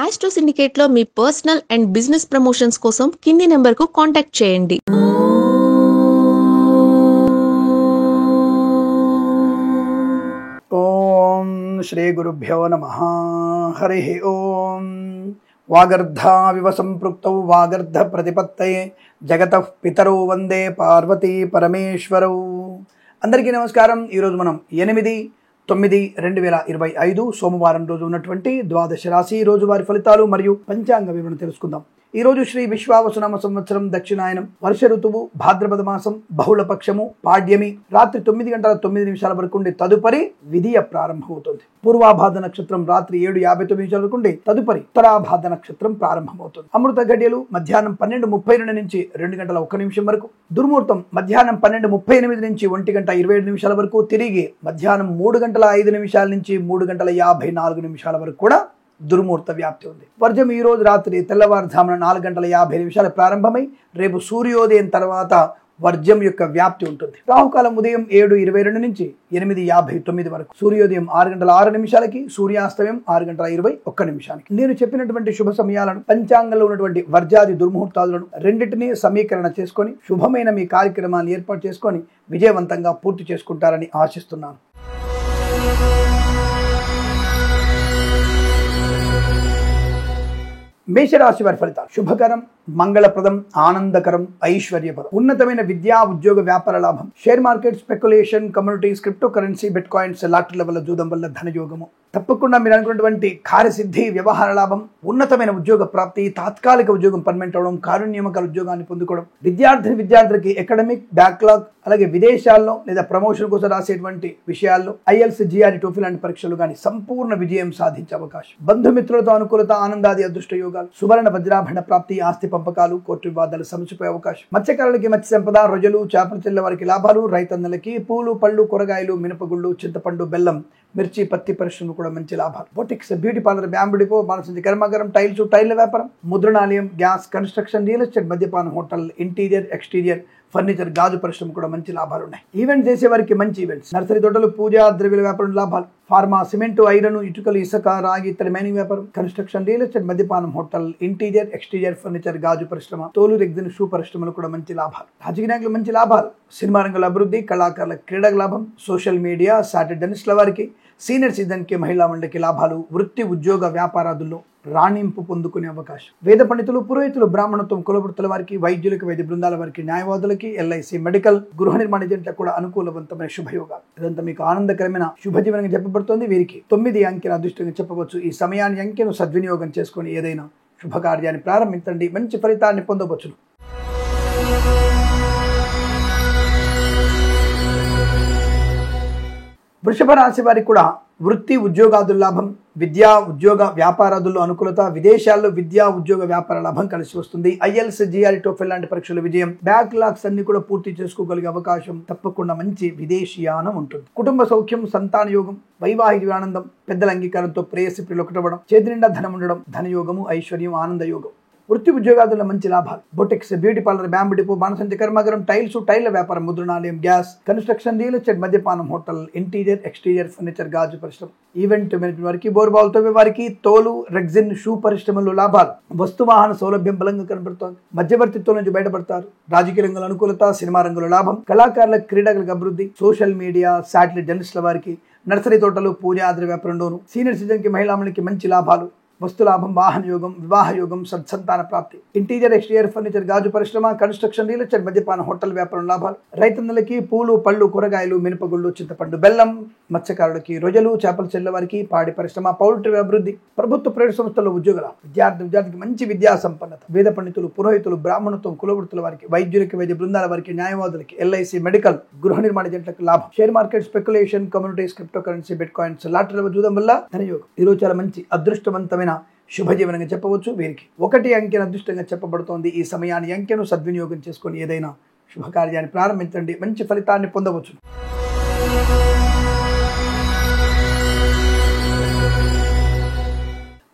Astro సిండికేట్లో మీ personal and business promotions కోసం కింది నెంబర్కు కాంటాక్ట్ చేయండి. ఓం శ్రీ గురుభ్యో నమః. హరి ఓం. వాగర్ధావివ సంపృక్తౌ వాగర్ధ ప్రతిపత్తయే జగతః పితరౌ వందే పార్వతీ పరమేశ్వరౌ. అందరికీ నమస్కారం. ఈరోజు మనం 8/9/2025 సోమవారం రోజు ఉన్నటువంటి ద్వాదశ రాశి రోజువారి ఫలితాలు మరియు పంచాంగ వివరణ తెలుసుకుందాం. ఈ రోజు శ్రీ విశ్వావసునామ సంవత్సరం దక్షిణాయనం, వర్ష ఋతువు, భాద్రపద మాసం, బహుళ పక్షము, పాడ్యమి, రాత్రి 9:09 వరకు ఉండి తదుపరి విధియ ప్రారంభమవుతుంది. పూర్వాభాద్ర నక్షత్రం రాత్రి 7:59 వరకు ఉండి తదుపరి ఉత్తరాభాద్ర నక్షత్రం ప్రారంభమవుతుంది. అమృత గడియలు మధ్యాహ్నం 12:32 నుంచి 2:01 వరకు, దుర్ముహూర్తం మధ్యాహ్నం 12:38 నుంచి 1:27 వరకు, తిరిగి మధ్యాహ్నం 3:05 నుంచి 3:54 వరకు కూడా దుర్ముహూర్త వ్యాప్తి ఉంది. వర్జం ఈ రోజు రాత్రి తెల్లవారుజామున 4:50 ప్రారంభమై రేపు సూర్యోదయం తర్వాత వర్జం యొక్క వ్యాప్తి ఉంటుంది. రాహుకాలం ఉదయం 7:22 నుంచి 8:59 వరకు, సూర్యోదయం 6:06, సూర్యాస్తమయం 6:21. నేను చెప్పినటువంటి శుభ సమయాలను, పంచాంగంలో ఉన్నటువంటి వర్జాది దుర్ముహూర్తాలను రెండింటినీ సమీకరణ చేసుకొని శుభమైన మీ కార్యక్రమాన్ని ఏర్పాటు చేసుకొని విజయవంతంగా పూర్తి చేసుకుంటారని ఆశిస్తున్నాను. మేషరాశి వారి ఫలితాలు. శుభకరం, మంగళప్రదం, ఆనందకరం, ఐశ్వర్యపదం. ఉన్నతమైన విద్యా, ఉద్యోగ, వ్యాపార లాభం. Share market, speculation, communities, cryptocurrency, bitcoins, లాటరీల వల్ల, జూదం వల్ల ధనయోగము. తప్పకుండా మీరు అనుకున్నటువంటి కార్యసిద్ధి, వ్యవహార లాభం, ఉన్నతమైన ఉద్యోగ ప్రాప్తి, తాత్కాలిక ఉద్యోగం పర్మనెంట్ అవడం, కారుణ్యమకాల ఉద్యోగాన్ని పొందుకోవడం. విద్యార్థులకి ఎకడమిక్ బ్యాక్లాగ్, అలాగే విదేశాల్లో లేదా ప్రమోషన్ కోసం రాసేటువంటి విషయాల్లో IELTS, GRE, TOEFL లాంటి పరీక్షలు కానీ సంపూర్ణ విజయం సాధించే అవకాశం. బంధుమిత్రులతో అనుకూలత, ఆనందాది అదృష్ట యోగాలు. సువర్ణ వజ్రాభరణ ప్రాప్తి, ఆస్తి పంపకాలు, కోర్టు వివాదాలు సమసిపోయే అవకాశం. మత్స్యకారులకి మత్స్య సంపద, రొయ్యలు, చేపల చెల్ల వారికి లాభాలు. రైతన్నలకి పూలు, పళ్ళు, కూరగాయలు, మినపగుళ్ళు, చింతపండు, బెల్లం, మిర్చి, పత్తి పరిశ్రమలు కూడా మంచి లాభాలు. Boutiques, beauty parlour, bamboo depot, బాణసంచి కర్మాగారం, టైల్ల వ్యాపారం, ముద్రణాలయం, గ్యాస్, కన్స్ట్రక్షన్, రియల్ ఎస్టేట్, మద్యపానం, హోటల్, ఇంటీరియర్, ఎక్స్టీరియర్, ఫర్నిచర్, గాజు పరిశ్రమ కూడా మంచి లాభాలు ఉన్నాయి. ఈవెంట్ చేసే వారికి మంచి ఈవెంట్స్. నర్సరీ తోటలు, పూజా ద్రవ్యాల వ్యాపారం లాభాలు. ఫార్మా, సిమెంట్, ఐరన్, ఇటుకలు, ఇసుక, రాగి, ఇతర మైనింగ్ వ్యాపారం, కన్స్ట్రక్షన్, రియల్ ఎస్టేట్, మద్యపానం, హోటల్, ఇంటీరియర్, ఎక్స్టీరియర్, ఫర్నిచర్, గాజు పరిశ్రమ, తోలు, రెగ్జిన్, షూ పరిశ్రమలు కూడా మంచి లాభాలు. రాజకీయ నాయకులు మంచి లాభాలు. సినిమా రంగంలో అభివృద్ధి, కళాకారుల క్రీడకు లాభం. సోషల్ మీడియా, సాటిలైట్ జర్నలిస్టుల వారికి, సీనియర్ సిటిజన్కి, మహిళా మండలికి లాభాలు. వృత్తి, ఉద్యోగ, వ్యాపారాదుల్లో రాణింపు పొందుకునే అవకాశం. వేద పండితులు, పురోహితులు, బ్రాహ్మణత్వం, కులవృత్తుల వారికి, వైద్యులకు, వైద్య బృందాల వారికి, న్యాయవాదులకి, LIC, మెడికల్, గృహ నిర్మాణ ఏజెంట్లకు కూడా అనుకూలవంతమైన శుభయోగాలు. ఇదంతా మీకు ఆనందకరమైన శుభజీవనంగా చెప్పబడుతోంది. వీరికి 9 అంకెల అదృష్టంగా చెప్పవచ్చు. ఈ సమయాన్ని, అంకెను సద్వినియోగం చేసుకుని ఏదైనా శుభకార్యాన్ని ప్రారంభించండి, మంచి ఫలితాన్ని పొందవచ్చును. వృషభ రాశి వారికి కూడా వృత్తి, ఉద్యోగాదుల లాభం. విద్యా, ఉద్యోగ, వ్యాపారాదుల్లో అనుకూలత. విదేశాల్లో విద్యా, ఉద్యోగ, వ్యాపార లాభం కలిసి వస్తుంది. IELTS, GRE, TOEFL లాంటి పరీక్షల విజయం. బ్యాక్లాగ్స్ అన్ని కూడా పూర్తి చేసుకోగలిగే అవకాశం. తప్పకుండా మంచి విదేశీయానం ఉంటుంది. కుటుంబ సౌఖ్యం, సంతాన యోగం, వైవాహిక ఆనందం, పెద్దల అంగీకారంతో ప్రేయసి ప్రియులు ఒకటవడం, చేతి నిండా ధనం ఉండడం, ధనయోగము, ఐశ్వర్యం, ఆనంద యోగం. వృత్తి, ఉద్యోగాదుల్లో మంచి లాభాలు. Boutiques, beauty parlour, bamboo depot, బాణసంచి కర్మాగారం, టైల్ల వ్యాపారం, ముద్రణాలయం, గ్యాస్, కన్స్ట్రక్షన్, రియల్ ఎస్టేట్, మద్యపానం, హోటల్, ఇంటీరియర్, ఎక్స్టీరియర్, ఫర్నిచర్, గాజు పరిశ్రమ. ఈవెంట్ మేనేజ్మెంట్ వారికి, బోర్బాల్ తవ్వే వారికి, తోలు, రెగ్జిన్, షూ పరిశ్రమల్లో లాభాలు. వస్తువాహన సౌలభ్యం బలంగా కనబడుతోంది. మధ్యవర్తిత్వం నుంచి బయటపడతారు. రాజకీయ రంగంలో అనుకూలత, సినిమా రంగంలో లాభం. కళాకారుల క్రీడలకు అభివృద్ధి. సోషల్ మీడియా, సాటిలైట్ జర్నలిస్టుల వారికి, నర్సరీ తోటలు, పూజాద్ర వ్యాపారంలోను, సీనియర్ సిటిజన్కి, మహిళామణికి మంచి లాభాలు. వస్తులాభం, వాహన యోగం, వివాహ యోగం, సత్సంతాన ప్రాప్తి. ఇంటీరియర్, ఎక్స్టీరియర్, ఫర్నిచర్, గాజు పరిశ్రమ, కన్స్ట్రక్షన్, రియల్ ఎస్టేట్, మద్యపాన, హోటల్ వ్యాపారం లాభాలు. రైతన్నలకి పూలు, పళ్ళు, కూరగాయలు, మినపగుళ్ళు, చింతపండు, బెల్లం. మత్స్యకారులకి రొయ్యలు, చేపల చెల్లవారికి, పాడి పరిశ్రమ, పౌల్ట్రీ అభివృద్ధి. ప్రభుత్వ, ప్రైవేట్ సంస్థల్లో ఉద్యోగాలు. విద్యార్థికి మంచి విద్యా సంపన్నత. వేద పండితులు, పురోహితులు, బ్రాహ్మణత్వం, కులవృత్తుల వారికి, వైద్యులకి, వైద్య బృందాల వారికి, న్యాయవాదులకి, LIC, మెడికల్, గృహ నిర్మాణ ఏజెంట్లకు లాభం. Share market, speculation, communities, cryptocurrency, bitcoins, లాటరీల జూదం వల్ల ధనయోగం. ఈరోజు చాలా మంచి అదృష్టవంతమైన శుభజీవనంగా చెప్పవచ్చు. వీరికి 1 అంకెను అదృష్టంగా చెప్పబడుతోంది. ఈ సమయాన్ని, అంకెను సద్వినియోగం చేసుకొని ఏదైనా శుభకార్యాన్ని ప్రారంభించండి, మంచి ఫలితాన్ని పొందవచ్చు.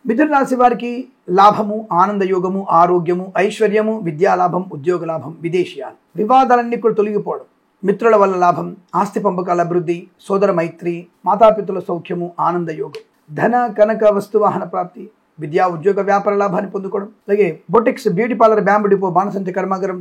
మిథున రాశి వారికి లాభము, ఆనంద యోగము, ఆరోగ్యము, ఐశ్వర్యము, విద్యాలాభం, ఉద్యోగ లాభం, విదేశీయాలు. వివాదాలన్నీ కూడా తొలగిపోవడం. మిత్రుల వల్ల లాభం, ఆస్తి పంపకాల అభివృద్ధి, సోదర మైత్రి, మాతాపితుల సౌఖ్యము, ఆనంద యోగం. ధన, కనక, వస్తువాహన ప్రాప్తి, విద్యా ఉద్యోగ వ్యాపార లాభాన్ని పొందుకోవడం. అలాగే boutiques, beauty parlour, bamboo depot, బాణసంచి కర్మాగారం,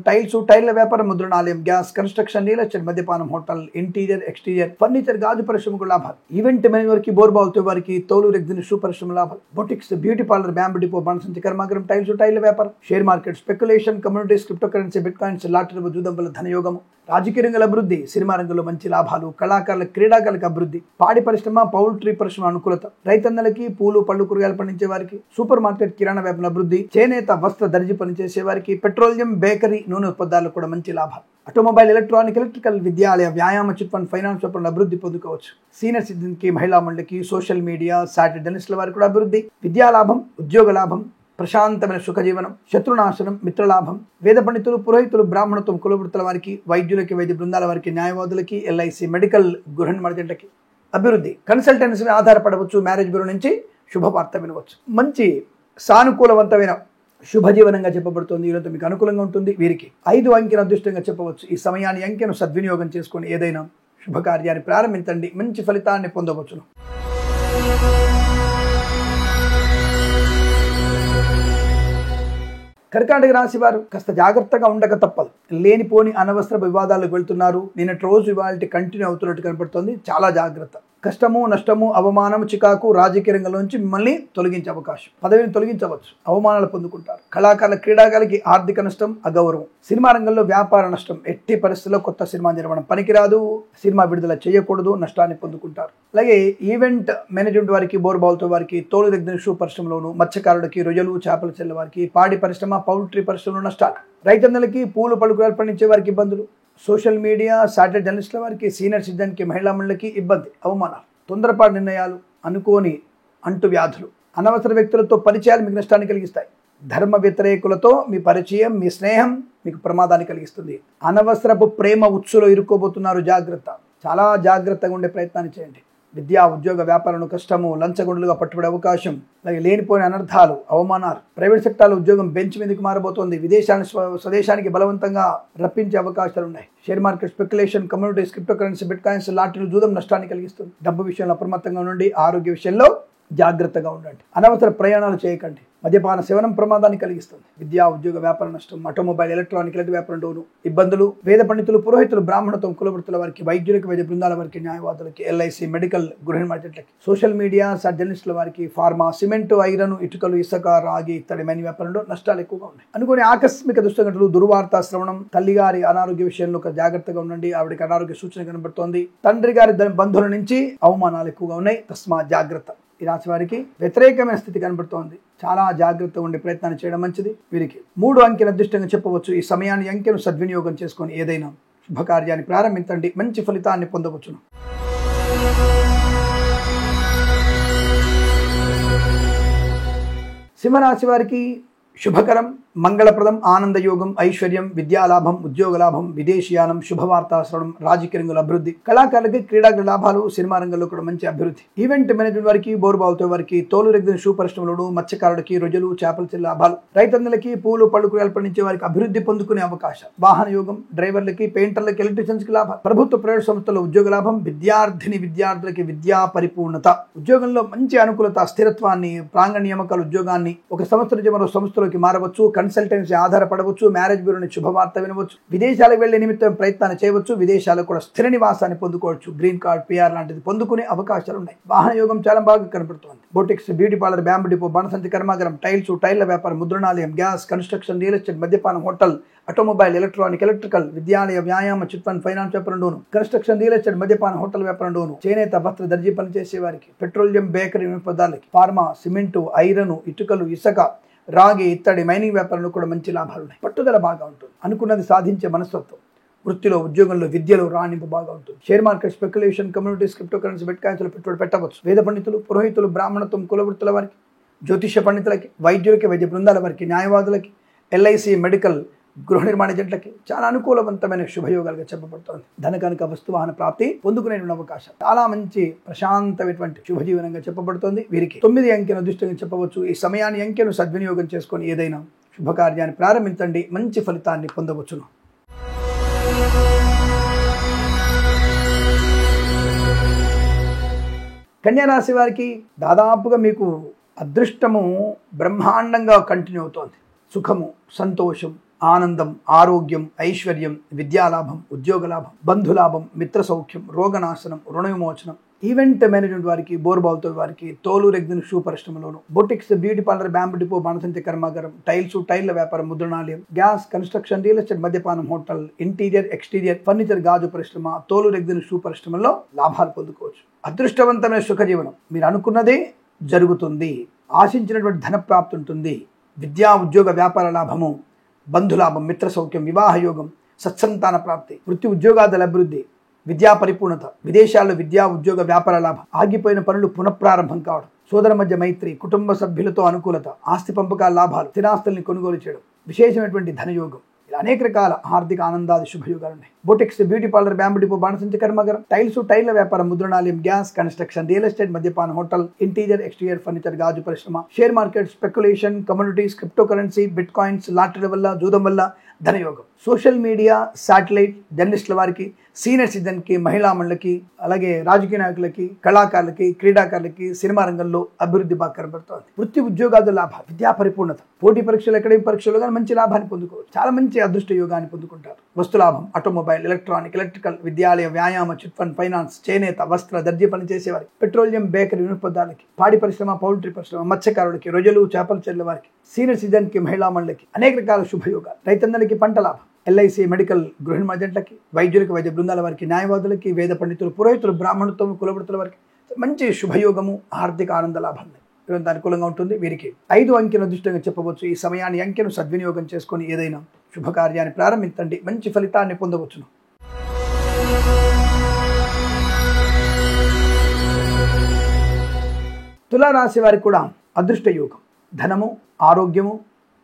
టైర్ల వ్యాపారం, ముద్రణాలయం, గ్యాస్, కన్స్ట్రక్షన్, రియల్ ఎస్టేట్, మద్యపానం, హోటల్, ఇంటీరియర్, ఎక్స్టీరియర్, ఫర్నిచర్, గాజు పరిశ్రమకు లాభాలు. ఈవెంట్ మేనేజర్ కి, బోర్బావుతో వారికి, తోలు రెగ్జిన్ షూ పరిశ్రమ లాభాలు. Boutiques, beauty parlour, bamboo depot, బాణసంచి కర్మాగారం, టైర్ల వ్యాపారం, share market, speculation, communities, cryptocurrency, bitcoins, lottery, జూదం వల్ల ధనయోగము. రాజకీయ రంగాల అభివృద్ధి, సినిమా రంగంలో మంచి లాభాలు. కళాకారుల, క్రీడాకారులకు అభివృద్ధి. పాడి పరిశ్రమ, పౌల్ట్రీ పరిశ్రమ అనుకూలత. రైతన్నలకి, పూలు, పళ్ళు, కూరగాయలు పండించే వారికి, సూపర్ మార్కెట్, కిరాణా వ్యాపారం అభివృద్ధి. చేనేత, వస్త్ర, దర్జీ పనిచేసే వారికి, పెట్రోలియం, బేకరీ, నూనె ఉత్పత్తులకు కూడా మంచి లాభాలు. ఆటోమొబైల్, ఎలక్ట్రికల్, విద్యాలయ, వ్యాయామ, చిట్ ఫండ్, ఫైనాన్స్ వ్యాపారంలో అభివృద్ధి పొందుకోవచ్చు. సీనియర్ సిటిజన్ కి, మహిళా మండలికి, సోషల్ మీడియా, సాటిలైట్ జర్నలిస్టుల వారికి కూడా అభివృద్ధి. విద్యా లాభం, ఉద్యోగ లాభం, ప్రశాంతమైన సుఖజీవనం, శత్రునాశనం, మిత్రలాభం. వేద పండితులు, పురోహితులు, బ్రాహ్మణత్వం, కులవృత్తుల వారికి, వైద్యులకి, వైద్య బృందాల వారికి, న్యాయవాదులకి, ఎల్ఐసి, మెడికల్, గృహ నిర్మాణకి అభివృద్ధి. కన్సల్టెన్సీ ఆధారపడవచ్చు. మ్యారేజ్ బ్యూరో నుంచి శుభవార్త వినవచ్చు. మంచి సానుకూలవంతమైన శుభజీవనంగా చెప్పబడుతుంది. ఈరోజు మీకు అనుకూలంగా ఉంటుంది. వీరికి 5 అంకెను అదృష్టంగా చెప్పవచ్చు. ఈ సమయాన్ని, అంకెను సద్వినియోగం చేసుకొని ఏదైనా శుభకార్యాన్ని ప్రారంభించండి. మంచి ఫలితాన్ని పొందవచ్చును. కర్కాటక రాశి వారు కాస్త జాగ్రత్తగా ఉండక తప్పదు. లేనిపోని అనవసర వివాదాలకు వెళ్తున్నారు. నిన్నటి రోజు ఇవాళ కంటిన్యూ అవుతున్నట్టు కనపడుతుంది. చాలా జాగ్రత్త. కష్టము, నష్టము, అవమానం, చికాకు, రాజకీయ రంగంలోంచి మిమ్మల్ని తొలగించే అవకాశం. పదవిని తొలగించవచ్చు. అవమానాలు పొందుకుంటారు. కళాకారుల, క్రీడాకారులకి ఆర్థిక నష్టం, అగౌరవం. సినిమా రంగంలో వ్యాపార నష్టం. ఎట్టి పరిస్థితుల్లో కొత్త సినిమా నిర్మాణం పనికిరాదు. సినిమా విడుదల చేయకూడదు. నష్టాన్ని పొందుకుంటారు. అలాగే ఈవెంట్ మేనేజ్మెంట్ వారికి, బోర్బావులతో వారికి, తోలు దగ్గర షూ పరిశ్రమలోను, మత్స్యకారులకి, రొయ్యలు, చేపల చెల్ల వారికి, పాడి పరిశ్రమ, పౌల్ట్రీ పరిశ్రమలో నష్టాలు. రైతన్నలకి, పూలు, పళ్ళు, కూరగాయలు పండించే వారికి ఇబ్బందులు. సోషల్ మీడియా, సాటిలైట్ జర్నలిస్టుల వారికి, సీనియర్ సిటిజన్కి, మహిళా మండలికి ఇబ్బంది, అవమానాలు, తొందరపాటు నిర్ణయాలు, అనుకోని అంటువ్యాధులు, అనవసర వ్యక్తులతో పరిచయాలు మీకు నష్టాన్ని కలిగిస్తాయి. ధర్మ వ్యతిరేకులతో మీ పరిచయం, మీ స్నేహం మీకు ప్రమాదాన్ని కలిగిస్తుంది. అనవసరపు ప్రేమ ఉచ్చులో ఇరుక్కోబోతున్నారు. జాగ్రత్త. చాలా జాగ్రత్తగా ఉండే ప్రయత్నాన్ని చేయండి. విద్యా ఉద్యోగ వ్యాపారంలో కష్టము, లంచగొండలుగా పట్టుబడే అవకాశం, అలాగే లేనిపోయిన అనర్థాలు, అవమానాలు. ప్రైవేట్ సెక్టార్లో ఉద్యోగం బెంచ్ మీదకి మారబోతోంది. స్వదేశానికి బలవంతంగా రప్పించే అవకాశాలు ఉన్నాయి. Share market, speculation, communities, cryptocurrency, bitcoins, లాటరీలు, జూదం నష్టాన్ని కలిగిస్తుంది. డబ్బు విషయంలో అప్రమత్తంగా ఉండండి. ఆరోగ్య విషయంలో జాగ్రత్తగా ఉండండి. అనవసర ప్రయాణాలు చేయకండి. మద్యపాన సేవనం ప్రమాదాన్ని కలిగిస్తుంది. విద్యా ఉద్యోగ వ్యాపార నష్టం, ఆటోమొబైల్, ఎలక్ట్రికల్ వ్యాపారంలోను ఇబ్బందులు. వేద పండితులు, పురోహితులు, బ్రాహ్మణత్వం, కులవృత్తుల వారికి, వైద్యులకి, వైద్య బృందాల వారికి, న్యాయవాదులకి, ఎల్ఐసి, మెడికల్, గృహ నిర్మాణకి, సోషల్ మీడియా, జర్నలిస్టుల వారికి, ఫార్మా, సిమెంట్, ఐరన్, ఇటుకలు, ఇసుక, రాగి ఇత్తడి మైన వ్యాపారంలో నష్టాలు ఎక్కువగా ఉన్నాయి. అనుకునే ఆకస్మిక దుష్టఘటనలు, దుర్వార్త శ్రవణం. తల్లిగారి అనారోగ్య విషయంలో జాగ్రత్తగా ఉండండి. ఆవిడకి అనారోగ్య సూచన కనబడుతోంది. తండ్రి గారి బంధువుల నుంచి అవమానాలు ఎక్కువగా ఉన్నాయి. తస్మా జాగ్రత్త. ఈ రాశి వారికి వ్యతిరేకమైన స్థితి కనబడుతోంది. చాలా జాగ్రత్తగా ఉండే ప్రయత్నాన్ని చేయడం మంచిది. వీరికి 3 అంకెను అదృష్టంగా చెప్పవచ్చు. ఈ సమయాన్ని, అంకెను సద్వినియోగం చేసుకొని ఏదైనా శుభకార్యాన్ని ప్రారంభించండి. మంచి ఫలితాన్ని పొందవచ్చును. సింహరాశి వారికి శుభకరం, మంగళప్రదం, ఆనందయోగం, ఐశ్వర్యం, విద్యాలాభం, ఉద్యోగ లాభం, విదేశీయానం, శుభవార్తా శ్రవణం, రాజకీయ రంగంలో అభివృద్ధి. కళాకారులకి, క్రీడాకారుల లాభాలు. సినిమా రంగంలో కూడా మంచి అభివృద్ధి. ఈవెంట్ మేనేజ్మెంట్ వారికి, బోర్బావులతో వారికి, తోలు రెగ్గిన షూ పరిశ్రమలోను, మత్స్యకారులకి, రొయ్యలు, చేపల చెల్ల లాభాలు. రైతన్నలకి, పూలు, పళ్ళు, కూరగాయలు పండించే వారికి అభివృద్ధి పొందుకునే అవకాశం. వాహన యోగం. డ్రైవర్లకి, పెయింటర్లకి, ఎలక్ట్రీషియన్స్ కి లాభం. ప్రభుత్వ ప్రైవేట్ సంస్థల్లో ఉద్యోగ లాభం. విద్యార్థులకి విద్యా పరిపూర్ణత. ఉద్యోగంలో మంచి అనుకూలత, స్థిరత్వాన్ని, ప్రాంగణ నియామకాలు, ఉద్యోగాన్ని. ఒక సంవత్సరం నుంచి మరో సంస్థలోకి మారవచ్చు. కన్సల్టెన్సీ ఆధారపడవచ్చు. మ్యారేజ్ బ్యూరో నుంచి శుభవార్త వినవచ్చు. విదేశాలకు వెళ్లే నిమిత్తం ప్రయత్నాన్ని చేయవచ్చు. విదేశాలకు కూడా స్థిర నివాసాన్ని పొందుకోవచ్చు. గ్రీన్ కార్డ్, పిఆర్ లాంటిది పొందుకునే అవకాశాలు ఉన్నాయి. వాహన యోగం చాలా బాగా కనబడుతోంది. Boutiques, beauty parlour, bamboo depot, బాణసంచి కర్మాగారం, టైర్ల వ్యాపారం, ముద్రణాలయం, గ్యాస్, కన్స్ట్రక్షన్, రియల్ ఎస్టేట్, మద్యపానం, హోటల్, ఆటోమొబైల్, ఎలక్ట్రికల్, విద్యాలయ, వ్యాయామ, చిట్ ఫండ్, ఫైనాన్స్ వ్యాపారంలోను, కన్స్ట్రక్షన్, రియల్ ఎస్టేట్, మద్యపానం, హోటల్ వ్యాపారంలోను, చేనేత, వస్త్ర, దర్జీ పనిచేసే వారికి, పెట్రోలియం, బేకరీ పదార్థాలకి, ఫార్మా, సిమెంటు, ఐరన్, ఇటుకలు, ఇసుక, రాగి ఇత్తడి మైనింగ్ వ్యాపారంలో కూడా మంచి లాభాలు ఉన్నాయి. పట్టుదల బాగా ఉంటుంది. అనుకున్నది సాధించే మనస్తత్వం. వృత్తిలో, ఉద్యోగంలో, విద్యలో రాణింపు బాగా ఉంటుంది. Share market, speculation, communities, cryptocurrency, bit coins పెట్టుబడి పెట్టవచ్చు. వేద పండితులు, పురోహితులు, బ్రాహ్మణత్వం, కులవృత్తుల వారికి, జ్యోతిష పండితులకి, వైద్యులకి, వైద్య బృందాల వారికి, న్యాయవాదులకి, ఎల్ఐసి, మెడికల్, గృహ నిర్మాణ జట్లకి చాలా అనుకూలవంతమైన శుభయోగాలుగా చెప్పబడుతోంది. ధనకనక వస్తువాహన ప్రాప్తి పొందుకునే అవకాశం. చాలా మంచి ప్రశాంతమైనటువంటి శుభజీవనంగా చెప్పబడుతోంది. వీరికి 9 అంకెను అదృష్టంగా చెప్పవచ్చు. ఈ సమయాన్ని, అంకెను సద్వినియోగం చేసుకొని ఏదైనా శుభకార్యాన్ని ప్రారంభించండి. మంచి ఫలితాన్ని పొందవచ్చును. కన్యా రాశి వారికి దాదాపుగా మీకు అదృష్టము బ్రహ్మాండంగా కంటిన్యూ అవుతోంది. సుఖము, సంతోషం, ఆనందం, ఆరోగ్యం, ఐశ్వర్యం, విద్యాలాభం, ఉద్యోగ లాభం, బంధులాభం, మిత్ర సౌఖ్యం, రోగనాశనం, రుణ విమోచనం, ఈవెంట్ మేనేజ్మెంట్ వారికి, బోర్బాల్తో వారికి, తోలు రెగ్జిన్ షూ పరిశ్రమలోను, boutiques, beauty parlour, bamboo depot, బాణసంచి కర్మాగారం, టైర్ల వ్యాపారం, ముద్రణాలయం, గ్యాస్, కన్స్ట్రక్షన్, రియల్ ఎస్టేట్, మద్యపానం, హోటల్, ఇంటీరియర్, ఎక్స్టీరియర్, ఫర్నిచర్, గాజు పరిశ్రమ, తోలు రెగ్జిన్ షూ పరిశ్రమలో లాభాలు పొందుకోవచ్చు. అదృష్టవంతమైన సుఖజీవనం. మీరు అనుకున్నదే జరుగుతుంది. ఆశించినటువంటి ధన ప్రాప్తి ఉంటుంది. విద్యా ఉద్యోగ వ్యాపార లాభము, బంధులాభం, మిత్ర సౌఖ్యం, వివాహ యోగం, సత్సంతాన ప్రాప్తి, వృత్తి ఉద్యోగాల అభివృద్ధి, విద్యా పరిపూర్ణత, విదేశాల్లో విద్యా ఉద్యోగ వ్యాపార లాభం, ఆగిపోయిన పనులు పునఃప్రారంభం కావడం, సోదర మధ్య మైత్రి, కుటుంబ సభ్యులతో అనుకూలత, ఆస్తి పంపకాల లాభాలు, స్థిరాస్తుల్ని కొనుగోలు చేయడం, విశేషమైనటువంటి ధనయోగం, ఇలా అనేక రకాల ఆర్థిక ఆనందాది శుభయోగాలు ఉన్నాయి. Boutiques, beauty parlour, bamboo depot, బాణసంచి కర్మాగారం, టైర్ల వ్యాపారం, ముద్రణాలయం, గ్యాస్, కన్స్ట్రక్షన్, రియల్ ఎస్టేట్, మద్యపానం, హోటల్, ఇంటీరియర్, ఎక్స్టీరియర్, ఫర్నిచర్, గాజు పరిశ్రమ, share market, speculation, commodities, cryptocurrency, bitcoins, లాటరీల వల్ల, జూదం వల్ల ధనయోగం. సోషల్ మీడియా, శాటిలైట్, జర్నలిస్టుల వారికి, సీనియర్ సిటిజన్కి, మహిళా మండలికి, అలాగే రాజకీయ నాయకులకి, కళాకారులకి, క్రీడాకారులకి సినిమా రంగంలో అభివృద్ధి బాగా కనబడుతోంది. వృత్తి ఉద్యోగాల లాభాలు, విద్యా పరిపూర్ణత, పోటీ పరీక్షలు, అకాడమిక్ పరీక్షలు కానీ మంచి లాభాన్ని పొందుకోవచ్చు. చాలా మంచి అదృష్ట యోగాన్ని పొందుకుంటారు. వస్తులాభం, ఆటోమొబైల్, ఎలక్ట్రానిక్, ఎలక్ట్రికల్, విద్యాలయ, వ్యాయామ, చిట్ ఫండ్, ఫైనాన్స్, చేనేత, వస్త్ర, దర్జీ పని చేసేవారికి, పెట్రోలియం, బేకరీ, వినోత్పదాలకి, పాడి పరిశ్రమ, పౌల్ట్రీ పరిశ్రమ, మత్స్యకారులకి, రొయ్యలు, చేపల చెర్ల వారికి, సీనియర్ సిటిజన్కి, మహిళా మండలికి అనేక రకాల శుభయోగాలు. రైతందరికీ పంట లాభం, ఎల్ఐసి, మెడికల్, గృహ మజెంట్లకి, వైద్యులకి, వైద్య బృందాల వారికి, న్యాయవాదులకి, వేద పండితులు, పురోహితులు, బ్రాహ్మణత్వం, కులవృత్తుల వారికి మంచి శుభయోగము, ఆర్థిక ఆనంద లాభం ఇదంతా అనుకూలంగా ఉంటుంది. వీరికి 5 అంకెను అదృష్టంగా చెప్పవచ్చు. ఈ సమయాన్ని, అంకెను సద్వినియోగం చేసుకొని ఏదైనా శుభకార్యాన్ని ప్రారంభించండి, మంచి ఫలితాన్ని పొందవచ్చును. తులారాశి వారికి కూడా అదృష్ట యోగం, ధనము, ఆరోగ్యము,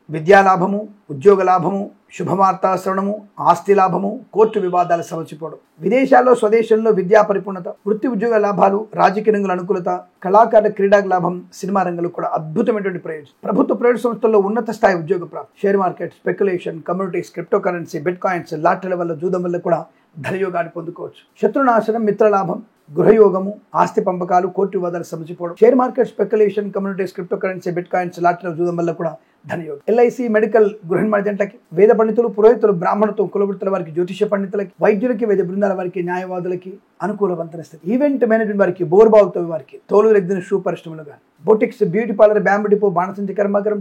విద్యాలాభము, ఉద్యోగ లాభము, శుభవార్తా శ్రవణము, ఆస్తి లాభము, కోర్టు వివాదాలు సమసిపోవడం, విదేశాల్లో స్వదేశంలో విద్యా పరిపూర్ణత, వృత్తి ఉద్యోగ లాభాలు, రాజకీయ రంగుల అనుకూలత, కళాకారుల క్రీడా లాభం, సినిమా రంగంలో కూడా అద్భుతమైనటువంటి ప్రయోజనం. ప్రభుత్వ ప్రైవేట్ సంస్థల్లో ఉన్నత స్థాయి ఉద్యోగ ప్రాప్తి, share market, speculation, commodities, cryptocurrency, bitcoins, లాటరీల వల్ల, జూదం వల్ల కూడా ధనయోగాన్ని పొందుకోవచ్చు. శత్రునాశనం, మిత్రలాభం, గృహయోగము, ఆస్తి పంపకాలు, కోర్టు వివాదాలు సమసిపోవడం, share market, speculation, commodities, cryptocurrency, bitcoins, లాటరీల జూదం వల్ల కూడా ధనయోగం. ఎల్ఐసి, మెడికల్, గృహ మజెంట్లకి, వేద పండితులు, పురోహితులు, బ్రాహ్మణత్వం, కులవృత్తుల వారికి, జ్యోతిష పండితులకి, వైద్యులకి, వైద్య బృందాల వారికి, న్యాయవాదులకి అనుకూలవంతమైన స్థితి. ఈవెంట్ మేనేజ్మెంట్ వారికి, బోర్బాల్తో వారికి, తోలు రెగ్జిన్ షూ పరిశ్రమలు కానీ, boutiques, beauty parlour, bamboo depot, బాణసంచి కర్మాగారం,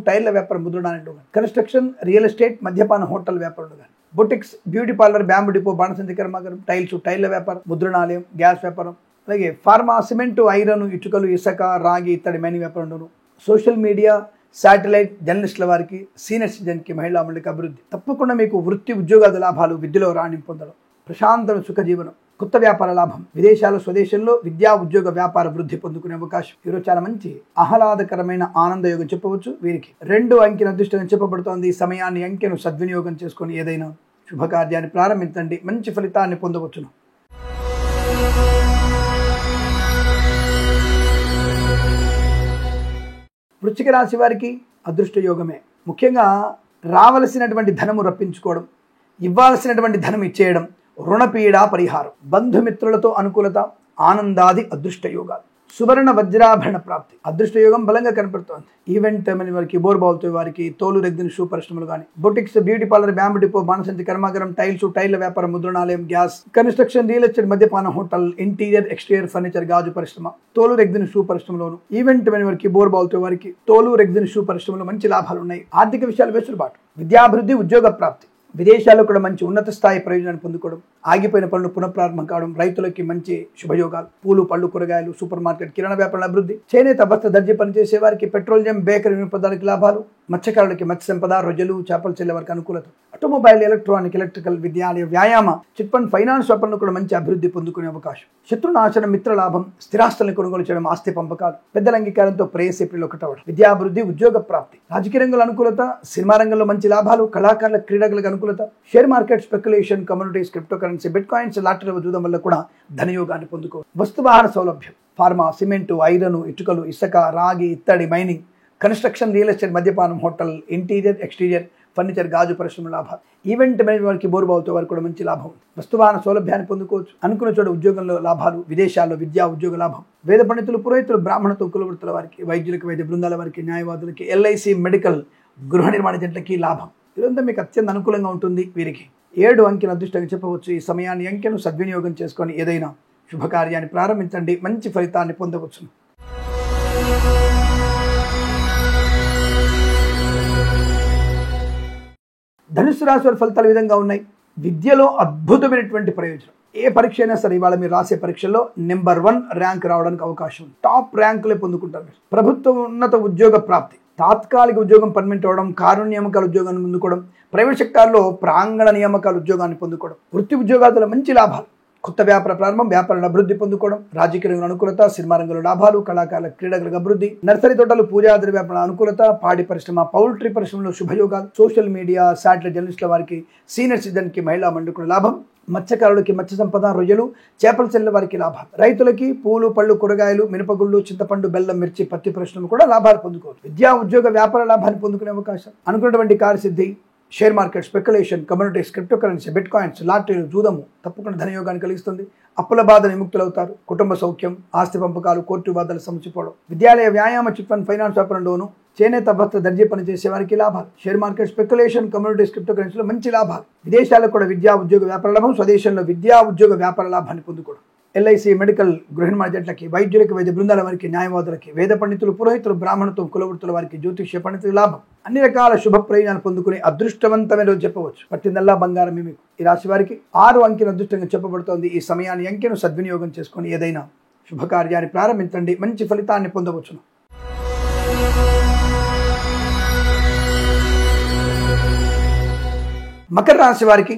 టైర్ల వ్యాపారం, ముద్రణాలయంలో కానీ, కన్స్ట్రక్షన్, రియల్ ఎస్టేట్, మద్యపాన, హోటల్ వ్యాపారంలో కానీ, boutiques, beauty parlour, bamboo depot, బాణసంచి కర్మాగారం, టైర్ల వ్యాపారం, ముద్రణాలయం, గ్యాస్ వ్యాపారం, అలాగే ఫార్మా, సిమెంటు, ఐరన్, ఇటుకలు, ఇసుక, రాగి, ఇత్తడి, మైనింగ్ వ్యాపారంలోను, సోషల్ మీడియా, శాటిలైట్, జర్నలిస్టుల వారికి, సీనియర్ సిటిజన్కి, మహిళా మండలికి అభివృద్ధి. తప్పకుండా మీకు వృత్తి ఉద్యోగాల లాభాలు, విద్యలో రాణింపు పొందడం, ప్రశాంతమైన సుఖజీవనం, కొత్త వ్యాపార లాభం, విదేశాలు స్వదేశంలో విద్యా ఉద్యోగ వ్యాపార వృద్ధి పొందుకునే అవకాశం. ఈరోజు చాలా మంచి ఆహ్లాదకరమైన ఆనందయోగం చెప్పవచ్చు. వీరికి 2 అంకెను అదృష్టంగా చెప్పబడుతోంది. ఈ సమయాన్ని, అంకెను సద్వినియోగం చేసుకొని ఏదైనా శుభకార్యాన్ని ప్రారంభించండి, మంచి ఫలితాన్ని పొందవచ్చును. వృశ్చిక రాశి వారికి అదృష్ట యోగమే. ముఖ్యంగా రావలసినటువంటి ధనము రప్పించుకోవడం, ఇవ్వాల్సినటువంటి ధనం ఇచ్చేయడం, రుణపీడ పరిహారం, బంధుమిత్రులతో అనుకూలత, ఆనందాది అదృష్ట యోగాలు, సువర్ణ వజ్రాభరణ ప్రాప్తి, అదృష్ట యోగం బలంగా కనపడుతోంది. ఈవెంట్ మేనేజ్మెంట్ వారికి, బోర్బాల్తో వారికి, తోలు రెగ్జిన్ షూ పరిశ్రమలు కానీ, boutiques, beauty parlour, bamboo depot, బాణసంచి కర్మాగారం, టైర్ల వ్యాపారం, ముద్రణాలయం, గ్యాస్, కన్స్ట్రక్షన్, రియల్ ఎస్టేట్, మద్యపాన, హోటల్, ఇంటీరియర్, ఎక్స్టీరియర్, ఫర్నిచర్, గాజు పరిశ్రమ, తోలు రెగ్జిన్ షూ పరిశ్రమలోను, ఈవెంట్ మేనేజ్మెంట్ వారికి, బోర్బాల్తో వారికి, తోలు రెగ్జిన్ షూ పరిశ్రమలో మంచి లాభాలు ఉన్నాయి. ఆర్థిక విషయాలు వెసులుబాటు, విద్యాభివృద్ధి, ఉద్యోగ ప్రాప్తి, విదేశాల్లో కూడా మంచి ఉన్నత స్థాయి ప్రయోజనాన్ని పొందుకోవడం, ఆగిపోయిన పనులు పునఃప్రారంభం కావడం, రైతులకి మంచి శుభయోగాలు, పూలు, పళ్ళు, కూరగాయలు, సూపర్ మార్కెట్, కిరాణా వ్యాపారం అభివృద్ధి, చేనేత, వస్త్ర, దర్జీ పనిచేసే వారికి, పెట్రోలియం, బేకరీ, వినోత్పదాలకి లాభాలు, మత్స్యకారులకి మత్స్య సంపద, రొయ్యలు, చేపల చెల్లె వారికి అనుకూలత, ఆటోమొబైల్, ఎలక్ట్రానిక్, ఎలక్ట్రికల్, విద్యాలయ, వ్యాయామ, చిట్ ఫండ్, ఫైనాన్స్ వ్యాపారంలో కూడా మంచి అభివృద్ధి పొందుకునే అవకాశం. శత్రునాశనం, మిత్రలాభం, స్థిరాస్తులను కొనుగోలు చేయడం, ఆస్తి పంపకాలు, పెద్దల అంగీకారంతో ప్రేయస్ ఏప్రిల్ 1 అవడం, విద్యాభివృద్ధి, ఉద్యోగ ప్రాప్తి, రాజకీయ రంగంలో అనుకూలత, సినిమా రంగంలో మంచి లాభాలు, కళాకారుల క్రీడలకు అనుకూలత, share market, speculation, commodities, cryptocurrency, bitcoins, లాటరీల జూదం వల్ల కూడా ధనయోగాన్ని పొందుకోవచ్చు. వస్తువాహన సౌలభ్యం, ఫార్మా, సిమెంటు, ఐరన్, ఇటుకలు, ఇసుక, రాగి, ఇత్తడి, మైనింగ్, కన్స్ట్రక్షన్, రియల్ ఎస్టేట్, మద్యపానం, హోటల్, ఇంటీరియర్, ఎక్స్టీరియర్, ఫర్నిచర్ గాజు పరిశ్రమ లాభాలు. ఈవెంట్ మేనేజ్మెంట్ వారికి బోరుబావుతో వారికి కూడా మంచి లాభం. వస్తువాహన సౌలభ్యాన్ని పొందుకోవచ్చు. అనుకున్న చోట ఉద్యోగంలో లాభాలు, విదేశాల్లో విద్యా ఉద్యోగ లాభం. వేద పండితులు, పురోహితులు, బ్రాహ్మణత్వ కులవృత్తుల వారికి, వైద్యులకు, వైద్య బృందాల వారికి, న్యాయవాదులకి, ఎల్ఐసి, మెడికల్, గృహ నిర్మాణ జంటలకి లాభం. ఇదంతా మీకు అత్యంత అనుకూలంగా ఉంటుంది. వీరికి 7 అంకెను అదృష్టంగా చెప్పవచ్చు. ఈ సమయాన్ని అంకెను సద్వినియోగం చేసుకొని ఏదైనా శుభకార్యాన్ని ప్రారంభించండి, మంచి ఫలితాన్ని పొందవచ్చు. ధనుసు రాశి వారి ఫలితాలు విధంగా ఉన్నాయి. విద్యలో అద్భుతమైనటువంటి ప్రయోజనం. ఏ పరీక్ష అయినా సరే ఇవాళ మీరు రాసే పరీక్షల్లో నెంబర్ 1 ర్యాంక్ రావడానికి అవకాశం ఉంది. టాప్ ర్యాంకులే పొందుకుంటారు. ప్రభుత్వ ఉన్నత ఉద్యోగ ప్రాప్తి, తాత్కాలిక ఉద్యోగం పర్మనెంట్ అవ్వడం, కారుణ్య నియామకాల ఉద్యోగాన్ని పొందుకోవడం, ప్రైవేట్ సెక్టార్లో ప్రాంగణ నియామకాల ఉద్యోగాన్ని పొందుకోవడం, వృత్తి ఉద్యోగాల మంచి లాభాలు, కొత్త వ్యాపార ప్రారంభం, వ్యాపారాల అభివృద్ధి పొందుకోవడం, రాజకీయ రంగంలో అనుకూలత, సినిమా రంగంలో లాభాలు, కళాకారుల క్రీడలకు అభివృద్ధి, నర్సరీ తోటలు, పూజాద్ర వ్యాపారాల అనుకూలత, పాడి పరిశ్రమ, పౌల్ట్రీ పరిశ్రమలో శుభయోగాలు, సోషల్ మీడియా, శాటిలైట్ జర్నలిస్టుల వారికి, సీనియర్ సిటిజన్కి, మహిళా మండలికి లాభం, మత్స్యకారులకి మత్స్య సంపద, రొయ్యలు, చేపల చెల్లెల వారికి లాభాలు, రైతులకి పూలు, పళ్ళు, కూరగాయలు, మినపగుళ్ళు, చింతపండు, బెల్లం, మిర్చి, పత్తి పరిశ్రమ కూడా లాభాలు పొందుకోవచ్చు. విద్యా ఉద్యోగ వ్యాపార లాభాన్ని పొందుకునే అవకాశం. అనుకున్నటువంటి కార్యసిద్ధి, share market, speculation, communities, cryptocurrency, bitcoins, లాటరీలు, జూదము తప్పకుండా ధనయోగాన్ని కలిగిస్తుంది. అప్పుల బాధ విముక్తులవుతారు. కుటుంబ సౌఖ్యం, ఆస్తి పంపకాలు, కోర్టు బాధలు సమసిపోవడం, విద్యాలయ, వ్యాయామ, చిట్ ఫండ్, ఫైనాన్స్ వ్యాపారంలోను, చేనేత వస్త్ర దర్జీ పనిచేసే వారికి లాభాలు. Share market, speculation, communities, crypto కరెన్సీలో మంచి లాభాలు. విదేశాలకు కూడా విద్యా ఉద్యోగ వ్యాపార లాభం, స్వదేశంలో విద్యా ఉద్యోగ వ్యాపార లాభాన్ని పొందుకోవడం. ఎల్ఐసి, మెడికల్, గృహ నిర్మాణ జట్లకి, వైద్యులకి, వైద్య బృందాల వారికి, న్యాయవాదులకి, వేద పండితులు, పురోహితులు, బ్రాహ్మణత్వం కులవృత్తుల వారికి, జ్యోతిష్య పండితుల లాభం. అన్ని రకాల శుభ ప్రయోజనాలు పొందుకునే అదృష్టవంతమైన రోజు చెప్పవచ్చు. పట్టిందల్లా బంగారమే మీకు. ఈ రాశి వారికి 6 అంకెను అదృష్టంగా చెప్పబడుతోంది. ఈ సమయాన్ని అంకెను సద్వినియోగం చేసుకొని ఏదైనా శుభకార్యాన్ని ప్రారంభించండి, మంచి ఫలితాన్ని పొందవచ్చును. మకర రాశి వారికి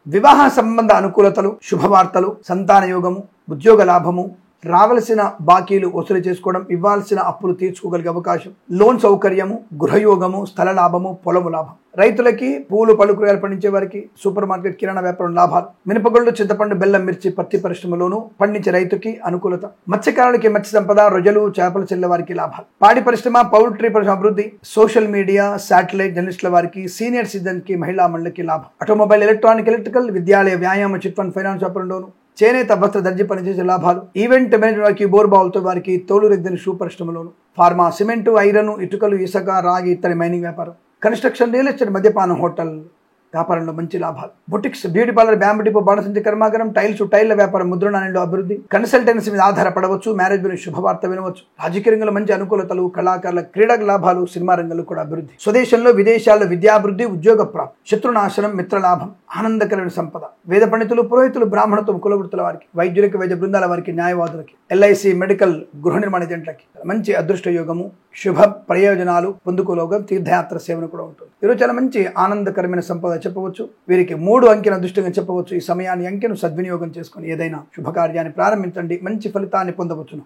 వివాహ సంబంధ అనుకూలతలు, శుభవార్తలు, సంతాన యోగము, ఉద్యోగ లాభము, రావలసిన బాకీలు వసూలు చేసుకోవడం, ఇవ్వాల్సిన అప్పులు తీర్చుకోగలిగే అవకాశం, లోన్ సౌకర్యము, గృహయోగము, స్థల లాభము, పొలము లాభం. రైతులకి, పూలు, పళ్ళు, కూరగాయలు పండించే వారికి, సూపర్ మార్కెట్, కిరాణా వ్యాపారం లాభాలు. మినపగుళ్ళు, చింతపండు, బెల్లం, మిర్చి, పత్తి పరిశ్రమలోను పండించే రైతుకి అనుకూలత. మత్స్యకారులకి మత్స్య సంపద, రొయ్యలు, చేపల చెల్లెల వారికి లాభాలు. పాడి పరిశ్రమ, పౌల్ట్రీ పరిశ్రమ అభివృద్ధి, సోషల్ మీడియా, శాటిలైట్ జర్నలిస్టుల వారికి, సీనియర్ సిటిజన్ కి, మహిళా మండలికి లాభం. ఆటోమొబైల్, ఎలక్ట్రానిక్, ఎలక్ట్రికల్, విద్యాలయ, వ్యాయామ, చిట్ ఫండ్, ఫైనాన్స్ వ్యాపారంలోను, చేనేత వస్త్ర దర్జీ పనిచేసే లాభాలు. ఈవెంట్ మేనేజ్మెంట్ వారికి, బోర్బావులతో వారికి, తోలు రెగ్గిన షూ పరిశ్రమలోను, ఫార్మా, సిమెంటు, ఐరన్, ఇటుకలు, ఇసుక, రాగి, ఇత్తడి మైనింగ్ వ్యాపారం, కన్స్ట్రక్షన్, రియల్ ఎస్టేట్, మద్యపానం, హోటల్ వ్యాపారంలో మంచి లాభాలు. Boutiques, beauty parlour, bamboo depot, బాణసంచి కర్మాగారం, టైల్స్, టైళ్ల వ్యాపారం, ముద్రణాలయంలో అభివృద్ధి, కన్సల్టెన్సీ మీద ఆధారపడవచ్చు. మ్యారేజ్ గురించి శుభవార్త వినవచ్చు. రాజకీయ రంగంలో మంచి అనుకూలతలు, కళాకారుల క్రీడల లాభాలు, సినిమా రంగంలో కూడా అభివృద్ధి. స్వదేశంలో, విదేశాల్లో విద్యాభివృద్ధి, ఉద్యోగ ప్రాప్తి, శత్రునాశనం, మిత్రలాభం, ఆనందకరమైన సంపద. వేద పండితులు, పురోహితులు, బ్రాహ్మణత్వం కులవృత్తుల వారికి, వైద్యులకి, వైద్య బృందాల వారికి, న్యాయవాదులకి, ఎల్ఐసి, మెడికల్, గృహ నిర్మాణ జంటలకి మంచి అదృష్ట యోగము, శుభ ప్రయోజనాలు పొందుకోలోగం, తీర్థయాత్ర సేవన కూడా ఉంటుంది. ఈరోజు చాలా మంచి ఆనందకరమైన సంపద చెప్పవచ్చు. వీరికి 3 అంకెను అదృష్టంగా చెప్పవచ్చు. ఈ సమయాన్ని అంకెను సద్వినియోగం చేసుకుని ఏదైనా శుభకార్యాన్ని ప్రారంభించండి, మంచి ఫలితాన్ని పొందవచ్చును.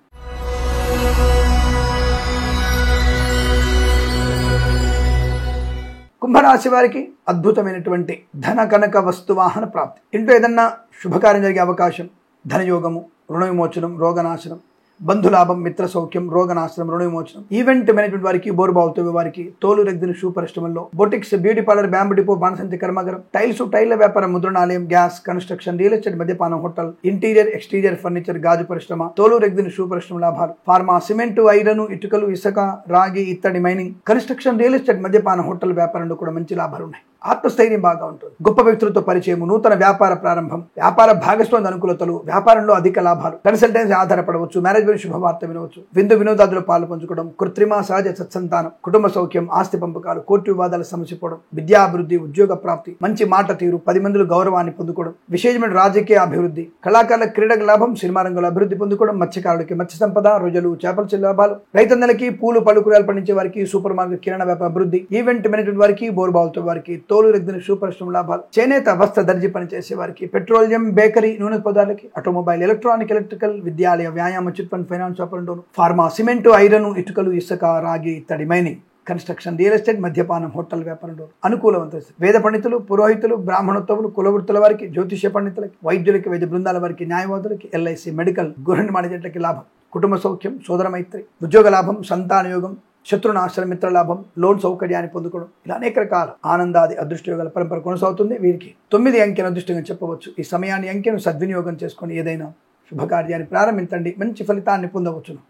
కుంభరాశి వారికి అద్భుతమైనటువంటి ధన, కనక, వస్తువాహన ప్రాప్తి. ఇంట్లో ఏదన్నా శుభకార్యం జరిగే అవకాశం, ధనయోగము, రుణ విమోచనం, రోగనాశనం, బంధులాభం, మిత్ర సౌఖ్యం, రోగనాశనం, రుణ విమోచనం. ఈవెంట్ మేనేజ్మెంట్ వారికి, బోర్బావుతో వారికి, తోలు రెగ్గిన షూ పరిశ్రమల్లో, boutiques, beauty parlour, bamboo depot, బాణసంచి కర్మాగారం, టైల్స్, టైళ్ల వ్యాపారం, ముద్రణాలయం, గ్యాస్, కన్స్ట్రక్షన్, రియల్ ఎస్టేట్, మద్యపానం, హోటల్, ఇంటీరియర్, ఎక్స్టీరియర్ ఫర్నిచర్, గాజు పరిశ్రమ, తోలు రెగ్గిన షూ పరిశ్రమ లాభాలు. ఫార్మా, సిమెంటు, ఐరన్, ఇటుకలు, ఇసుక, రాగి, ఇత్తడి మైనింగ్, కన్స్ట్రక్షన్, రియల్ ఎస్టేట్, మద్యపానం, హోటల్ వ్యాపారంలో కూడా మంచి లాభాలు ఉన్నాయి. ఆత్మస్థైర్యం బాగా ఉంటుంది. గొప్ప వ్యక్తులతో పరిచయం, నూతన వ్యాపార ప్రారంభం, వ్యాపార భాగస్వామ్య అనుకూలతలు, వ్యాపారంలో అధిక లాభాలు, కన్సల్టెన్సీ ఆధారపడవచ్చు. మ్యారేజ్ గురించి శుభవార్త వినవచ్చు. విందు వినోదాదులు పాలు పంచుకోవడం, కృత్రిమ, సహజ సత్సంతానం, కుటుంబ సౌఖ్యం, ఆస్తి పంపకాలు, కోర్టు వివాదాలు సమసిపోవడం, విద్యాభివృద్ధి, ఉద్యోగ ప్రాప్తి, మంచి మాట తీరు, 10 మందిలో గౌరవాన్ని పొందుకోవడం, విశేషమైన రాజకీయ అభివృద్ధి, కళాకారుల క్రీడల లాభం, సినిమా రంగంలో అభివృద్ధి పొందుకోవడం, మత్స్యకారులకి మత్స్య సంపద, రొయ్యలు, చేపల చెల్లి లాభాలు, రైతన్నలకి, పూలు, పళ్ళు, కూరగాయలు పండించే వారికి, సూపర్ మార్కెట్, కిరాణా వ్యాపార అభివృద్ధి, ఈవెంట్ మేనేజ్మెంట్ వారికి, బోర్బావులతో వారికి, తోలు రెగ్గిన షూ పరిశ్రమ లాభాలు, చేనేత వస్త్ర దర్జీ పనిచేసే వారికి, పెట్రోలియం, బేకరీ, నూనె పదార్థాలకి, ఆటోమొబైల్, ఎలక్ట్రానిక్, ఎలక్ట్రికల్, విద్యాలయ, వ్యాయామ, చిట్ ఫండ్, ఫైనాన్స్ వ్యాపారంలోను, ఫార్మా, సిమెంటు, ఐరన్, ఇటుకలు, ఇసుక, రాగి, ఇత్తడి మైనింగ్, కన్స్ట్రక్షన్, రియల్ ఎస్టేట్, మద్యపానం, హోటల్ వ్యాపారంలో అనుకూలవంత. వేద పండితులు, పురోహితులు, బ్రాహ్మణోత్తములు, కులవృత్తుల వారికి, జ్యోతిష్య పండితులకి, వైద్యులకి, వైద్య బృందాల వారికి, న్యాయవాదులకి, ఎల్ఐసి, మెడికల్, గృహ నిర్మాణ జట్లకి లాభం. కుటుంబ సౌఖ్యం, సోదర మైత్రి, ఉద్యోగ లాభం, సంతాన యోగం, శత్రునాశనం, మిత్రలాభం, లోన్ సౌకర్యాన్ని పొందుకోవడం, ఇలా అనేక రకాల ఆనందాది అదృష్టయోగాల పరంపర కొనసాగుతుంది. వీరికి 9 అంకెను అదృష్టంగా చెప్పవచ్చు. ఈ సమయాన్ని అంకెను సద్వినియోగం చేసుకొని ఏదైనా శుభకార్యాన్ని ప్రారంభించండి, మంచి ఫలితాన్ని పొందవచ్చును.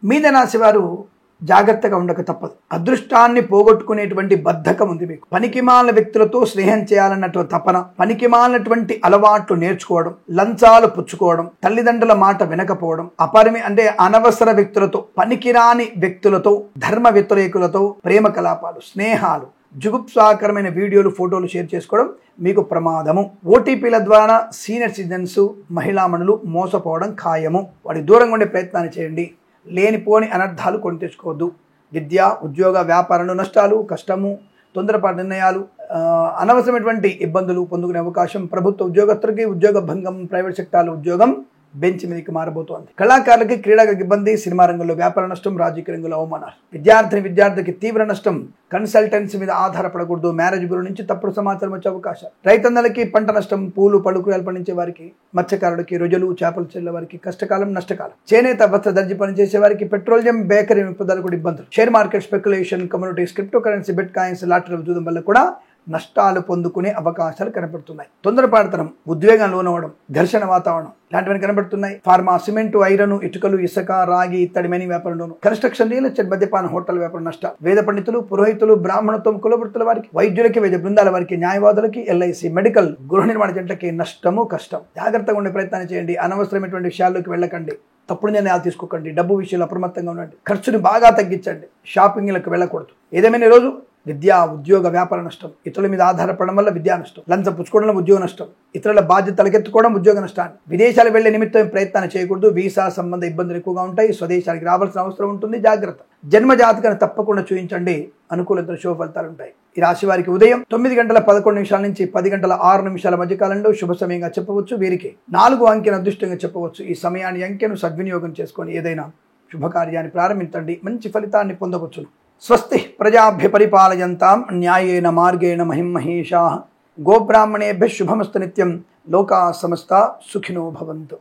మీనరాశి వారు జాగ్రత్తగా ఉండక తప్పదు. అదృష్టాన్ని పోగొట్టుకునేటువంటి బద్ధకం ఉంది మీకు. పనికిమాలిన వ్యక్తులతో స్నేహం చేయాలన్నటువంటి తపన, పనికిమాలినటువంటి అలవాట్లు నేర్చుకోవడం, లంచాలు పుచ్చుకోవడం, తల్లిదండ్రుల మాట వినకపోవడం, అనవసర వ్యక్తులతో, పనికిరాని వ్యక్తులతో, ధర్మ వ్యతిరేకులతో ప్రేమ కలాపాలు, స్నేహాలు, జుగుప్సాకరమైన వీడియోలు, ఫోటోలు షేర్ చేసుకోవడం మీకు ప్రమాదము. ఓటీపీల ద్వారా సీనియర్ సిటిజన్స్, మహిళామణులు మోసపోవడం ఖాయము. వాడి దూరంగా ఉండే ప్రయత్నాన్ని చేయండి. లేనిపోని అనర్థాలు కొని తెచ్చుకోవద్దు. విద్య, ఉద్యోగ, వ్యాపారంలో నష్టాలు, కష్టము, తొందరపాటు నిర్ణయాలు, అనవసరమైనటువంటి ఇబ్బందులు పొందుకునే అవకాశం. ప్రభుత్వ ఉద్యోగస్తులకి ఉద్యోగ భంగం, ప్రైవేట్ సెక్టార్లో ఉద్యోగం బెంచ్ మీదకి మారబోతోంది. కళాకారులకి, క్రీడాకారులకు ఇబ్బంది, సినిమా రంగంలో వ్యాపార నష్టం, రాజకీయ రంగంలో అవమానాలు. విద్యార్థికి తీవ్ర నష్టం. కన్సల్టెన్సీ మీద ఆధారపడకూడదు. మ్యారేజ్ బ్యూరో నుంచి తప్పుడు సమాచారం వచ్చే అవకాశాలు. రైతన్నలకి పంట నష్టం, పూలు పళ్ళు కూరగాయలు పండించే వారికి, మత్స్యకారులకి, రొయ్యలు చేపలు చెల్లే వారికి కష్టకాలం, నష్టకాలం. చేనేత వస్త్ర దర్జీ పనిచేసే వారికి, పెట్రోలియం, బేకరీ నింపుదల కూడా ఇబ్బందులు. Share market, speculation, communities, cryptocurrency, bitcoins, లాటరీల చూడడం వల్ల కూడా నష్టాలు పొందుకునే అవకాశాలు కనబడుతున్నాయి. తొందరపాటుతనం, ఉద్వేగం లోనవడం, ఘర్షణ వాతావరణం ఇలాంటివన్నీ కనబడుతున్నాయి. ఫార్మా, సిమెంటు, ఐరన్, ఇటుకలు, ఇసుక, రాగి ఇత్తడి మైనింగ్ వ్యాపారంలోను, కన్స్ట్రక్షన్, రియల్ ఎస్టేట్, మద్యపాన, హోటల్ వ్యాపారం నష్టాలు. వేద పండితులు, పురోహితులు, బ్రాహ్మణత్వం, కులవృత్తుల వారికి, వైద్యులకి, వైద్య బృందాల వారికి, న్యాయవాదులకి, ఎల్ఐసి, మెడికల్, గృహ నిర్మాణ జంటలకి నష్టము, కష్టం. జాగ్రత్తగా ఉండే ప్రయత్నాన్ని చేయండి. అనవసరమైనటువంటి విషయాల్లోకి వెళ్ళకండి. తప్పుడు నిర్ణయాలు తీసుకోకండి. డబ్బు విషయంలో అప్రమత్తంగా ఉండండి. ఖర్చుని బాగా తగ్గించండి. షాపింగ్లకు వెళ్ళకూడదు. ఏదేమైనా రోజు విద్యా, ఉద్యోగ, వ్యాపార నష్టం. ఇతరుల మీద ఆధారపడడం వల్ల విద్యా నష్టం. లంచం పుచ్చుకోవడం ఉద్యోగ నష్టం. ఇతరుల బాధ్యత తలకెత్తుకోవడం ఉద్యోగ నష్టాన్ని. విదేశాలు వెళ్లే నిమిత్తం ప్రయత్నాన్ని చేయకూడదు. వీసా సంబంధ ఇబ్బందులు ఎక్కువగా ఉంటాయి. స్వదేశానికి రావాల్సిన అవసరం ఉంటుంది. జాగ్రత్త. జన్మ జాతకాన్ని తప్పకుండా చూపించండి. అనుకూలత, శుభ ఫలితాలు ఉంటాయి. ఈ రాశి వారికి ఉదయం 9:11 నుంచి 10:06 మధ్య కాలంలో శుభ సమయంగా చెప్పవచ్చు. వీరికి 4 అంకెను అదృష్టంగా చెప్పవచ్చు. ఈ సమయాన్ని అంకెను సద్వినియోగం చేసుకొని ఏదైనా శుభకార్యాన్ని ప్రారంభించండి, మంచి ఫలితాన్ని పొందవచ్చును. స్వస్తి ప్రజాభ్య పరిపాలయంతాం న్యాయేన మార్గేణ మహిం మహేషాః. గోబ్రాహ్మణేభ్యః శుభమస్తు నిత్యం. లోకా సమస్తా సుఖినో భవంతు.